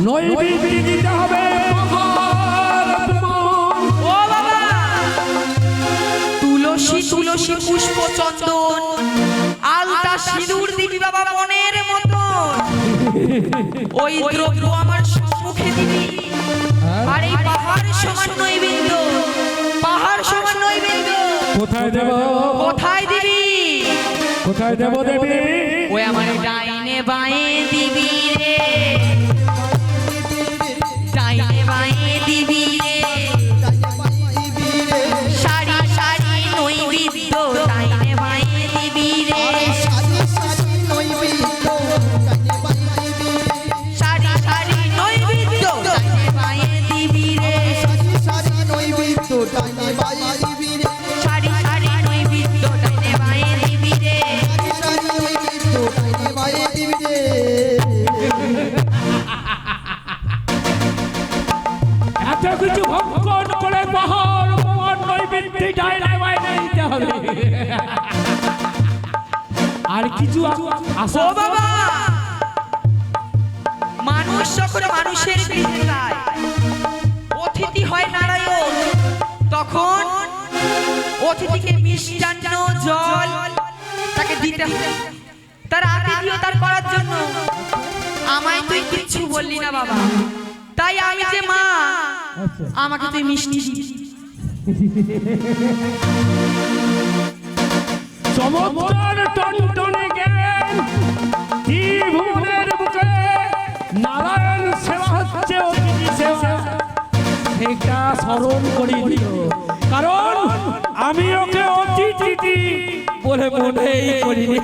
নৈবেদ্য দিতে হবে ও বাবা তুলসী তুলসী পুষ্প চন্দন আলতা সিঁদুর দিবি বাবা মনের মতো ওই দ্রব্য আমার সম্মুখে দিবি আর এই পাহাড় সমান নৈবেদ্য পাহাড় সমান নৈবেদ্য কোথায় দেব কোথায় দিবি কোথায় দেব দেবী ওই আমার ডাইনে বাঁয়ে দিবি রে ডাইনে বাঁয়ে দিবি রে সারি সারি নৈবেদ্য ডাইনে বাঁয়ে দিবি রে সারি সারি নৈবেদ্য ডাইনে বাঁয়ে দিবি রে সারি সারি নৈবেদ্য ডাইনে বাঁয়ে দিবি রে এত কিছু ভক্ষণ করে পাহাড় প্রমাণ নৈবেদ্য ডাইনে বাইরে দিতে হবে আর কিছু আশা ও বাবা মানুষ যখন মানুষের গৃহে যায় অতিথি হয় নারায়ণ তখন অতিথিকে মিষ্টান্ন জল তাকে দিতে হয় তার আতিথেয়তা করার জন্য আমায় তুই কিছু বললি না বাবা তাই আমি যে মা আমাকে তুই মিষ্টি দিবি চমৎকার টনটনে জ্ঞান ত্রিভুবনের বুকে নারায়ণ সেবা হচ্ছে অতিথি সেবা সেটা স্মরণ করে দিও কারণ আমি ওকে অতিথি বলে মনেই করিনি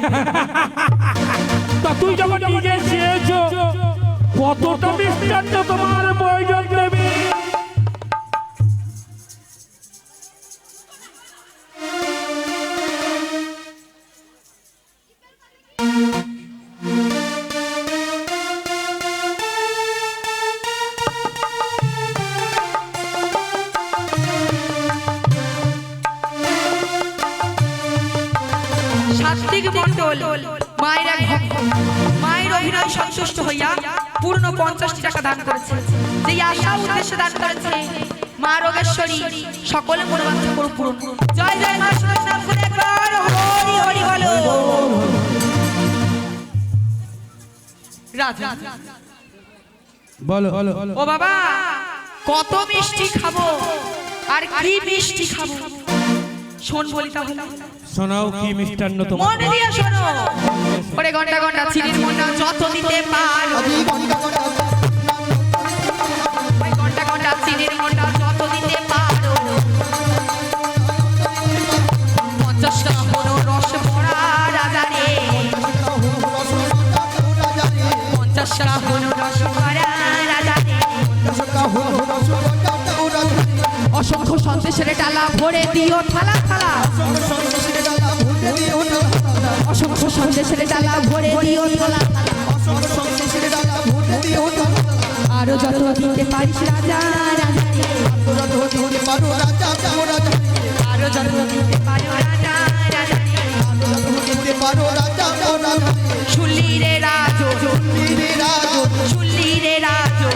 তা তুই যখন নিজে চেয়েছ কতটা মিষ্টান্ন তোমার প্রয়োজন দেবে সাত্বিক মণ্ডল মায়ের এক ভক্ত মায়ের অভিনয় সন্তুষ্ট হইয়া পূর্ণ 50টি টাকা দান করেছে যেই আশা উদ্দেশ্যে দান করেছে মা রোগেশ্বরী সকলে মনোবাঞ্ছা পূরণ জয় জয় মা সোনার নাম করে একবার হরি হরি বলো রাজা বলো ও বাবা কত মিষ্টি খাবো আর কি মিষ্টি খাবো শোন বলি তাহলে শোনাও কি মিষ্টান্ন তোমার মনে দিয়ে শোনো ওরে ঘন্টা ঘন্টা চিনির মন্ডল যত দিতে পারো ওই ঘন্টা ঘন্টা চিনির মন্ডল যত দিতে পারো 50 টাকা হলো রস ভরা রাজা রে 50 টাকা হলো রস ভরা রাজা রে অসংখ্য সন্দেশের ডালা ভরে দিও থালা থালা অসংখ্য সন্দেশের ডালা ভরে দিও থালা আরো যত দিতে পারিস রাজা রাজা আরো যত দিতে পারো রাজা রাজা শুনলি রে রাজো শুনলি রে রাজো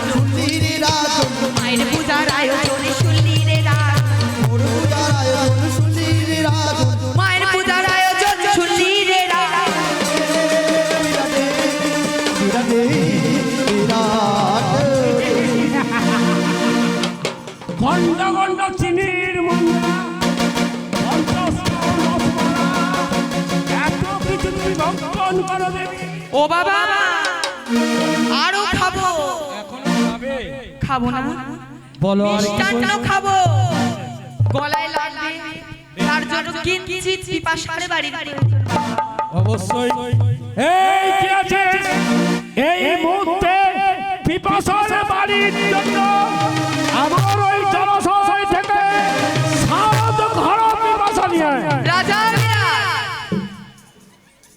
মায়ের পূজার আয়োজনে শুনলি রে রাজো মায়ের পূজার আয়োজন শুনলি রে রাজো ঘন্টা ঘন্টা চিনির মুন্ডা এত কিছু তুমি ভক্ষণ করো দেবী ও বাবা আরো খাবো খাবো না বলো আর কি মিষ্টান্ন খাবো গলায় লাগবে তার জন্য কিঞ্চিত পিপাসার বাড়ি অবশ্যই এই কি আছে এই মুহূর্তে পিপাসার বাড়ির জন্য আমার ওই জলাশয় থেকে সারদ ঘর পিপাসা নিয়ে রাজা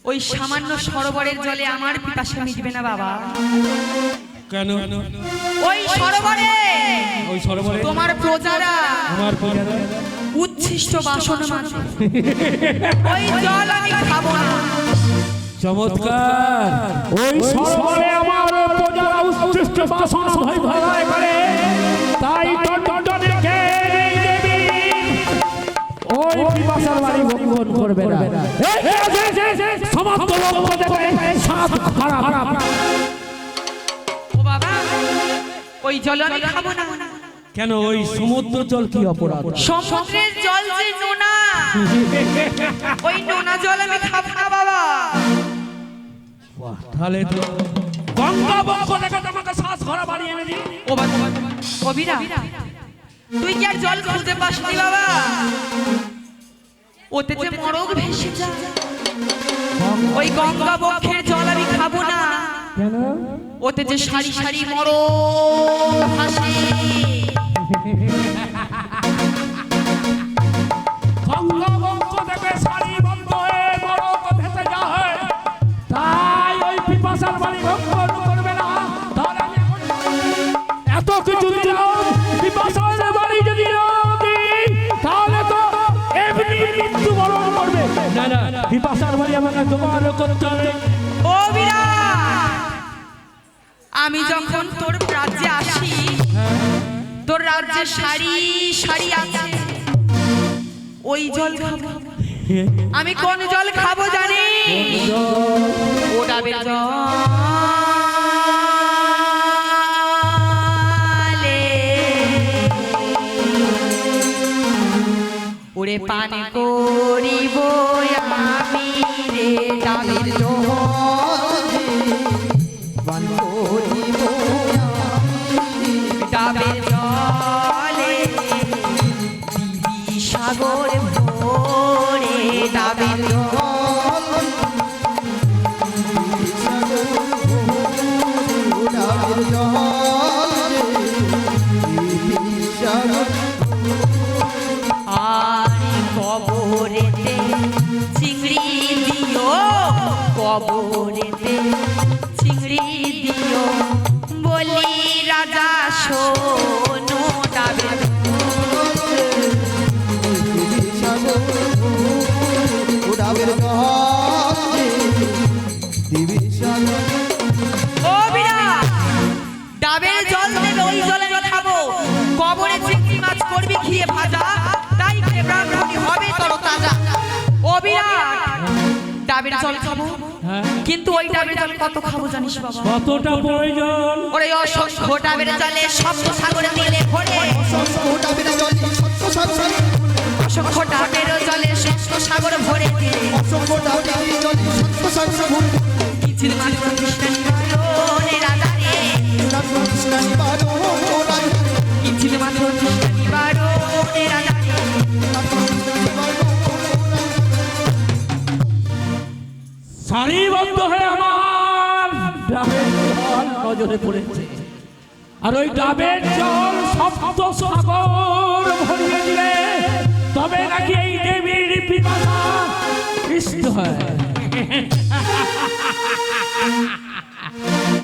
ওই সামান্য সরোবরের জলে আমার পিপাসা মিটবে না বাবা কেন ওই সরোবরে তোমার প্রজারা আমার প্রজারা উচ্ছিষ্ট বাসন মাজে ওই জল আমি খাবো না চমৎকার ওই সরোবরে আমার প্রজারা উচ্ছিষ্ট দুষ্ট বাসনা ভয় ভয় করে তাই টনটনকে দেবী ওই পিপাসার বাড়ি ভঙ্গন করবে না সমস্ত লোক দেখবে সাত খারাপ ও বাবা ওই জল আমি খাবো না। কেন ওই সমুদ্র জল কি অপরাধ সমুদ্রের জল যে নোনা ওই নোনা জল আমি খাবো না বাবা। তাহলে তো গঙ্গা বঙ্গ দেখে তোমাকে শ্বাস ঘরা বাড়ি এনে দিই। ও বাবা কবিরা তুই কি আর জল খুঁজে পাসনি বাবা? ওতে যে মরগ ভেসে যায় ওই গঙ্গা বক্ষের জল আমি খাবো না। কেন ওতে যে সারি সারি মরগ ভাসে গঙ্গা বঙ্গ দেখে সারি বন্ধ হয়ে মরক ভেসে যায় তাই ওই পিপাসার বাড়ি ভঙ্গন করবে না। তাহলে আমি এখন এত কিছু দিলাম পিপাসার বাড়ি যদি না দিই তাহলে তো এমনি মৃত্যুবরণ করবে। না না পিপাসার বাড়ি আমাকে তোমার করতে হবে। ও বিরাট আমি যখন তোর রাজ্যে আসি তোর রাজ্যে সারি সারি আছে ওই জল খাবো। আমি কোন জল খাবো জানি? ও ডাবের জলে ওরে পান করিব আমি রে ডাবের জল ডাবের জলে দিবি সাগর ভরে ডাবের আর কবরেতে চিংড়ি দিও কবরেতে চিংড়ি দিও বলি রাজা শোনো ডাবের ও বিরাট ডাবের জল দেবে ওই জলে আমি খাবো। কবরে চিংড়ি মাছ করবি খেয়ে ভাজা তাই ব্রাহ্মণী হবে তরতাজা। ও বিরাট ডাবের জল খাবো কিন্তু ওই ডাবের জল কত খাবো জানিস বাবা? কতটা প্রয়োজন? ওরে অসংখ্য ডাবের জলে সপ্ত সাগরে দিলে ভরে অসংখ্য ডাবের জলে সপ্ত সাগর ভরে কিছু মাত্র কৃষ্ণ নিবারণে রাধারে কিছু মাত্র কৃষ্ণ নিবারণে রাধারে সারিবদ্ধ হয়ে আমার ডাবের জল নজরে পড়েছে আর ওই ডাবের জল সপ্ত সাগর ভরিয়ে দিলে তবে নাকি এই দেবীর পিপাসা কৃষ্ণ হয়।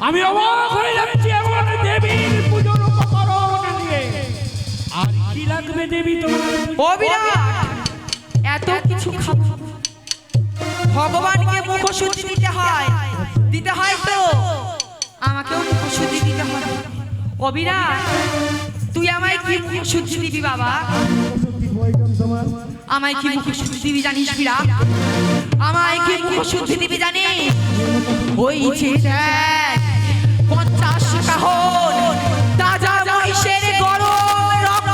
আমি অবাক হয়ে যাচ্ছি এমন দেবীর পুজোর উপকরণ দিয়ে। আর কি লাগবে দেবী তোমার? ও বিরাট এত কিছু খাবো ভগবানকে মুখশুদ্ধি দিতে হয় তো আমাকেও মুখশুদ্ধি দিতে হয়। ও বিরাট তুই আমায় কি মুখশুদ্ধি দিবি বাবা? আমায় কি মুখশুদ্ধি দিবি জানিস বিরাট? আমায় কি মুখশুদ্ধি দিবি জানিস? ওই যে দেখ 50 কাহন তাজা মহিষের গরম রক্ত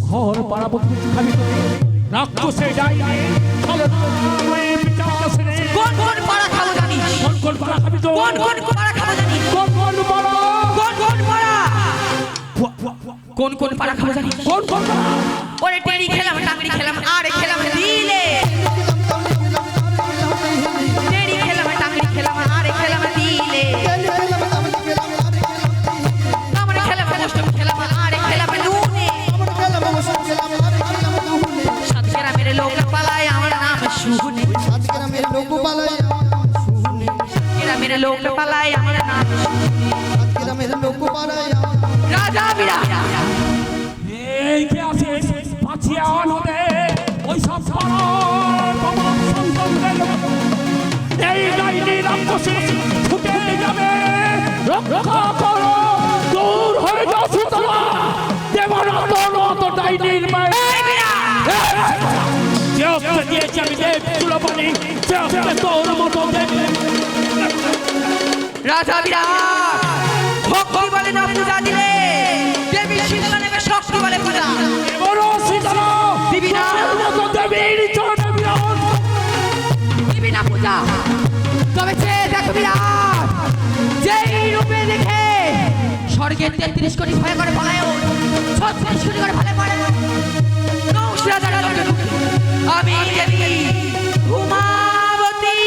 ঘর পাড়াবো খাবি রাক্ষসে ডাইনে কোন কোন পাড়া খাবো জানিস? কোন পাড়া খাবি তো? কোন পাড়া খাবো জানিস? কোন পাড়া? কোন পাড়া খাবো জানিস? কোন পাড়া? ওরে টেরি খেলাম টাংরি খেলাম আর খেলাম দিলে টেরি খেলাম টাংরি খেলাম আর খেলাম দিলে আমরা খেলাম অষ্টম খেলাম আর খেলাম নুনে সাত গ্রামের লোক পালায় আমার নাম শুনে গ্রামের লোক পালায় গ্রামের লোক পালায় আমার নাম গ্রামের লোক পালায় রাজা বিরাট এই কে আছে পাছিয়া নদে ওই সব সন্তানদের এই ডাইনি রাক্ষসী ছুটে যাবে রক্ষা করো দূর হয়ে যাও শীতলা দেবনাথ ডাইনির মায়ের যেতে দিয়েছি আমি দেব তুলবানি যেতে তোর মতো দেব রাজা বিরাট ভক্তি বলে না পূজা দিলে দেবী শীতলা নেবে শক্তি বলে পূজা বড় শীতলা দিবি না মতো দেবীর চরণে বিরাজ দিবি না পূজা তবে সে দেখো বিরাট যেই রূপে দেখে স্বর্গের 33 কোটি ভয় করে পালায় 36 কোটি করে ভালো করে নৌশ রাজার লোকে আমি দেবী উমাবতী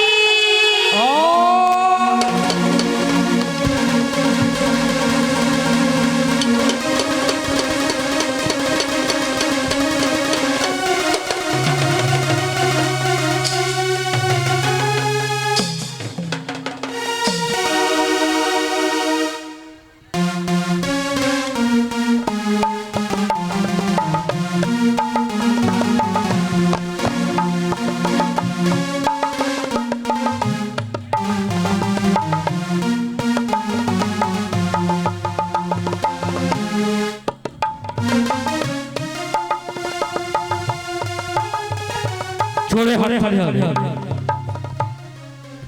চলে হরে হরে হরে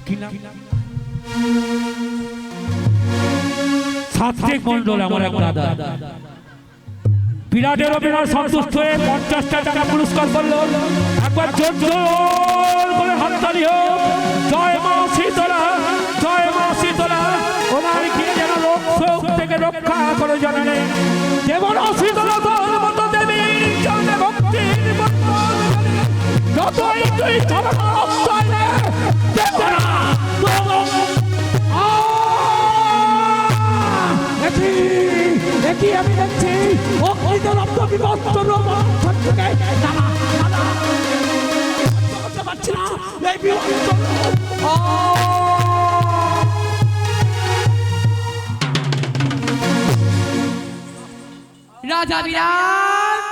কি নাম সাত্বিক মন্ডল আমার এক দাদা বিরাটের অভিনয় সন্তুষ্ট হয়ে 50টা টাকা পুরস্কার করলো একবার জোর জোর করে হাততালি হোক জয় মা শীতলা জয় মা শীতলা ওনার কি যেন রোগ শোক থেকে রক্ষা করে জানালে দেবনা শীতলা তোর মতো দেবী চরণে ভক্তির যতই তুই চরণে দেবনা একই আমি দেখছি অগ্নিদগ্ধ বিভক্ত রোমাঞ্চন থেকে করতে পারছি না এই বিভক্ত রাজা বিরাট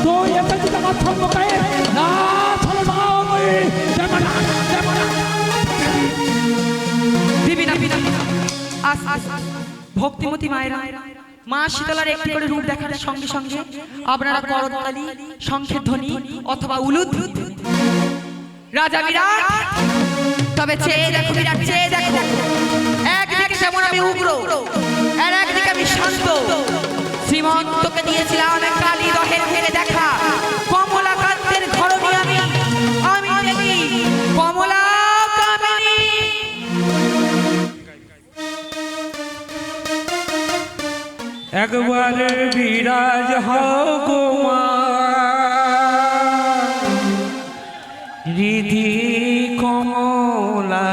তুই এসে যদি আমার সঙ্গ পেয়ে না ভক্তিমতী মায়েরা মা শীতলার একটি করে রূপ দেখার সঙ্গে সঙ্গে আপনারা করতালি শঙ্খের ধ্বনি অথবা উলুদ রাজা বিরাট তবে চেয়ে দেখো বিরাট চেয়ে দেখো একদিকে যেমন আমি উগ্র আর একদিকে আমি শান্ত শ্রীমন্তকে দিয়েছিলাম কালী দহের ঘেরে দেখা কমলাকান্তের ধরণী আমি আমি দেবী কমলা কামিনী একবার বিরাজ হও গো মা রিধি কমলা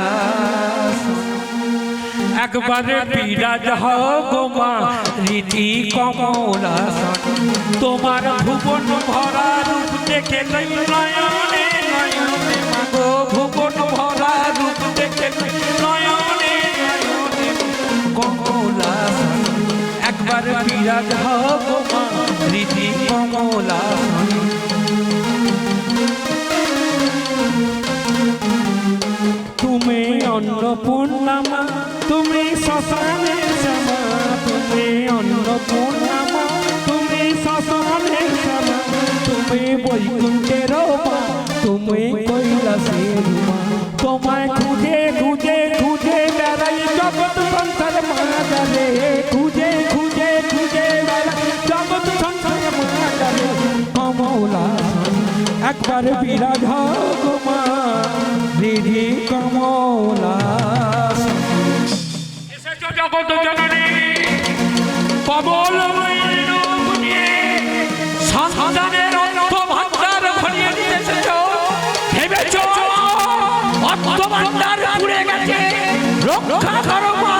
একবার বিরাজ হও গো মা রিধি কমলা তোমার ভুবন ভরা রূপ দেখে নয়নে নয়নে মাগো ভুবন ভরা রূপ দেখে নয়নে নয়নে কমলা একবার বিরাজ হও গো মা রিধি কমলা তুমি অন্নপূর্ণা মা তুমি শ্মশানে শ্যামা তুমি অন্নপূর্ণা মা তুমি শ্মশানে শ্যামা তুমি বৈকুণ্ঠের মা তুমি কৈলাসের মা তোমায় খুঁজে খুঁজে খুঁজে বেড়াই জগৎ সংসার মাঝারে খুঁজে খুঁজে খুঁজে বেড়াই জগৎ সংসার মাঝারে কমলা একবার বিরাজ হও গো মা রিধি কমলা জগৎ জননী কমলময়ী রূপ নিয়ে সন্তানের অর্থ ভান্ডার ভরিয়ে দিতে এসেছো। ভেবেছো অর্থ ভান্ডার পুড়ে গেছে, রক্ষা করো মা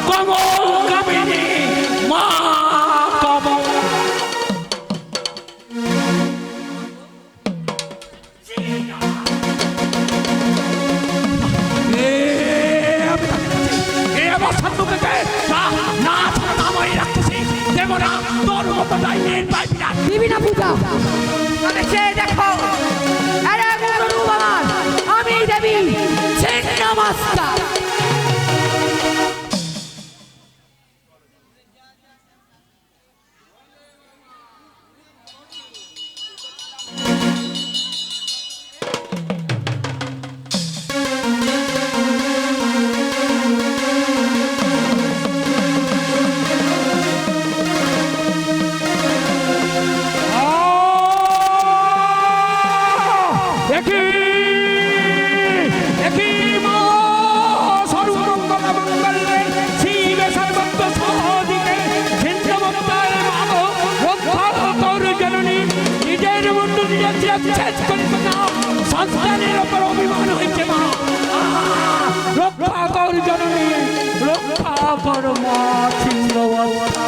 কমল কামিনী, মা কমল। দিবি না পূজা? তবে সে দেখো, আরে গুরু আমার, আমি দেবী ছিন্নমস্তা। সন্তানের ওপর অভিমান হয়েছে মা, রক্ষা কর জননী, রক্ষা কর মা ছিন্নমস্তা।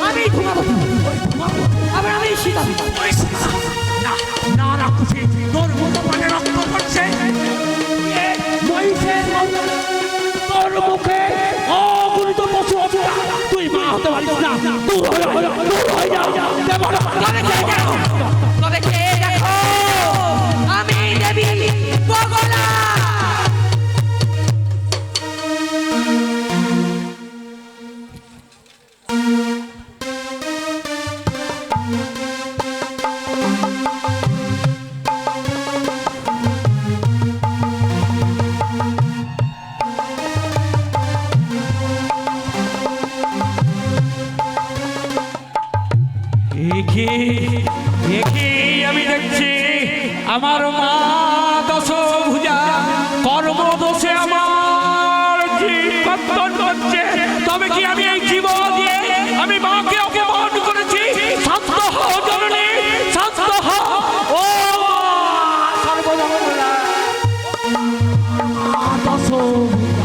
আমি ঘুমাবো, আবার আমি সীতা। না রাখছি, তোর মতো মানে রক্ত পড়ছে, মহিষের তোর মুখে অগুণিত পশু অবস্থা, তুই মা হতে পারিস না, দূর হয়ে যা। তবে কে দেখো, আমি দেবী বগলা। আমি দেখছি আমার মা দশভুজা কর্ম দোষে আমার জীবন করছে। তবে কি আমি এই জীবন দিয়ে আমি মাকে অপমান করেছি? শান্ত হও জননী, শান্ত হও। ও সর্বজগৎ মা দশভুজা,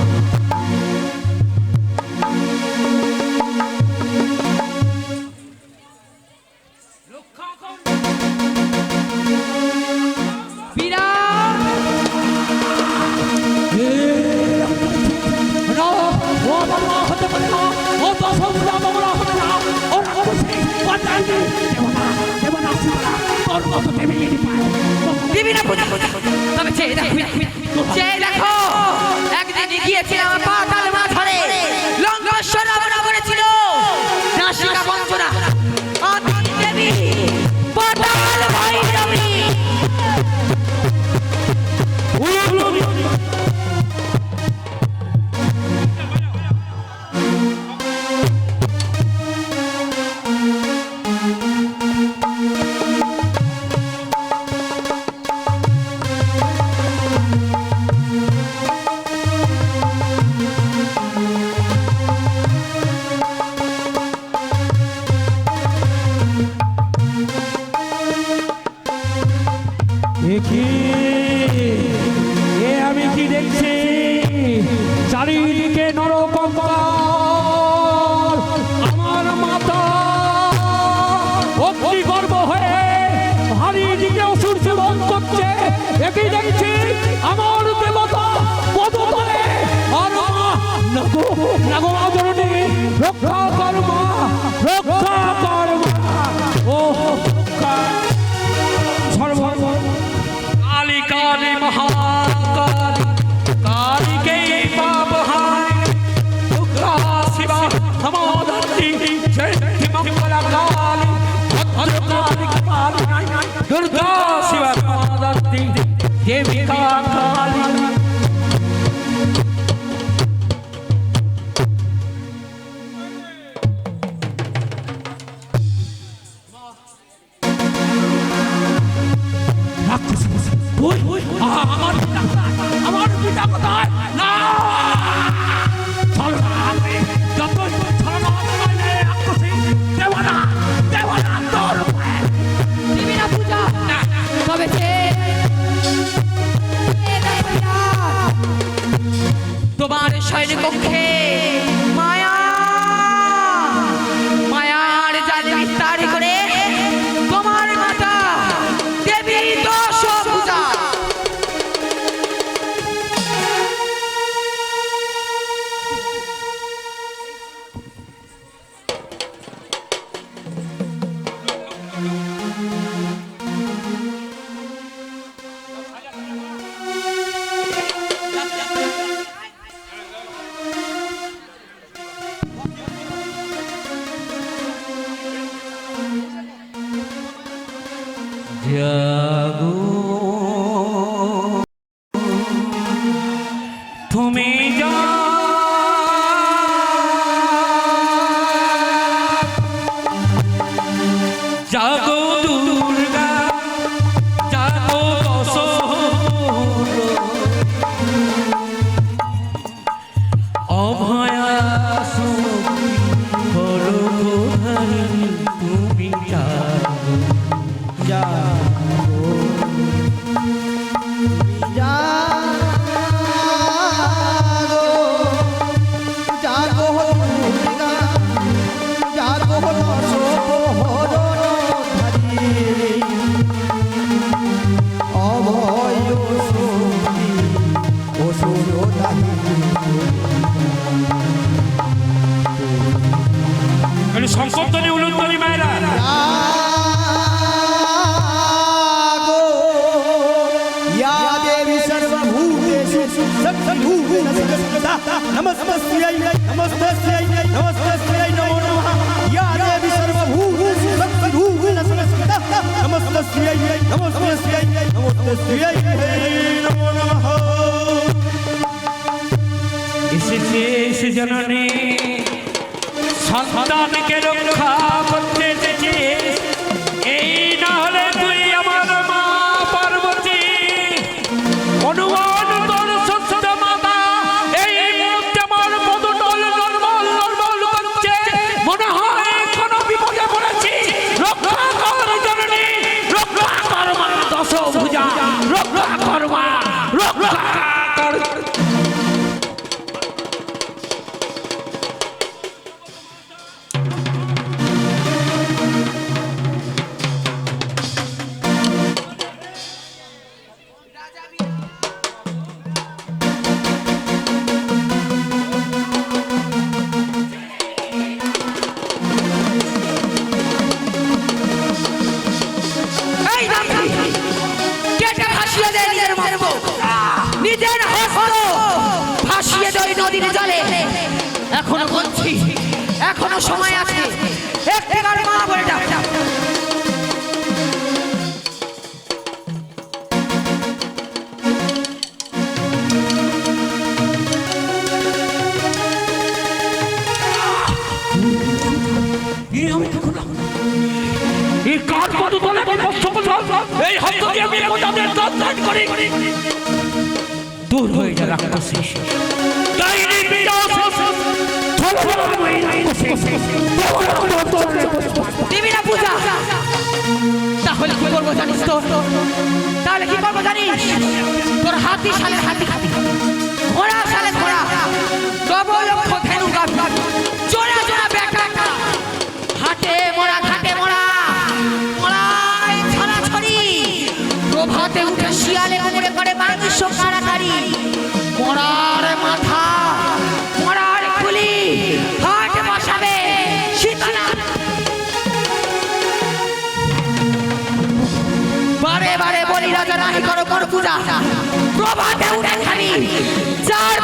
দিবি না পূজা। তবে চেয়ে দেখো, একদিন গিয়েছিলাম পাতাল মাঝারে, লঙ্কেশ্বর রাবণ করেছিল নাসিকা বঞ্চনা। আমি দেবী পাতাল ভৈরবী। আমি কি দেখছি চারিদিকে নরকঙ্কাল, আমার মাতা অগ্নিগর্ভ হয়ে ভারী দিকে অসুর সেবন করছে। একই দেখছি আমার দেবতা পদতলে, আর নাগো মা জননী, রক্ষা কর মা, রক্ষা কর মা। ও সর্ব काली काली महाकाली, काली के पाप हारी, दुर्गा शिवा समाधि, जय मंगला काली, भद्रकाली काली, दुर्गा शिवा समाधि, देविका काली। জাগো তুমি জাগো দুর্গা জাগো অভয়া তুমি জাগো জাগো জাগো দুর্গা জাগো সর্বহরণধারী অভয় শক্তি অসুরধারী সংকল্পনী উলুধ্বনি মায়েরা जागो या देवी सर्वभूतेषु सर्वभूतेषु नमस्तस्यै नमस्तस्यै नमस्तस्यै नमो नमः या देवी सर्वभूतेषु सर्वभूतेषु नमस्तस्यै नमस्तस्यै नमस्तस्यै नमो नमः এসে জননী সন্তানকে রক্ষা করতে এসেছে এই না হলে তুই আমার মা পার্বতী অনুমান তোর সত্য মাতা এই মুহূর্তে আমার পদতল নর্মল নর্মল করছে মনে হয় কোনো বিপদে পড়েছি রক্ষা কর জননী রক্ষা কর মা দশভুজা রক্ষা কর মা রক্ষা কর এই দামী কেটে ভাসিয়ে দে নিজের মর্ম নিজের হস্ত ভাসিয়ে দে ওই নদীর জলে এখনো বলছি এখনো সময় আছে একবার মা বলে ডাক এই কার পদ তলে এই হস্ত দিয়ে আমি কোথাদের দর্শন করি দূর হয়ে যা রাক্ষসী ডাইনি বিনাশ দিবি না পূজা তাহলে কি করবো জানিস তো তাহলে কি করবো জানিস তোর হাতি সালে হাতি ঘোড়া সালে ঘোড়া ডবল লক্ষ ধেনু গাভী জোড়া জোড়া বেটা হাটে মোড়া ঘাটে মোড়া মোড়াই ছাড়া ছড়ি প্রভাতে উঠে শিয়ালে উড়ে করে মাংস কারাকারি মোড়ার মাথা মোড়ার খুলি হাট বসাবে শীতলা বারে বারে বলি রাজা নাহি করো করো পূজা প্রভাতে উঠে খালি চার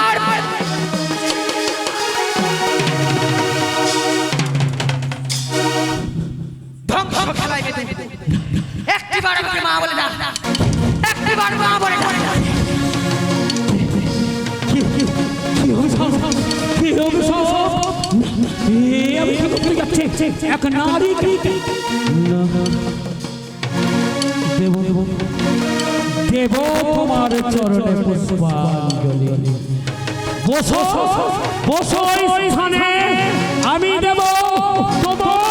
ধ্বংস খেলায় মেতে একটিবার আমাকে মা বলে না একটিবার মা বলে না এক নারী দেব তোমার চরণে পুষ্পাঞ্জলি বসো বসো স্থানে আমি দেব তোমার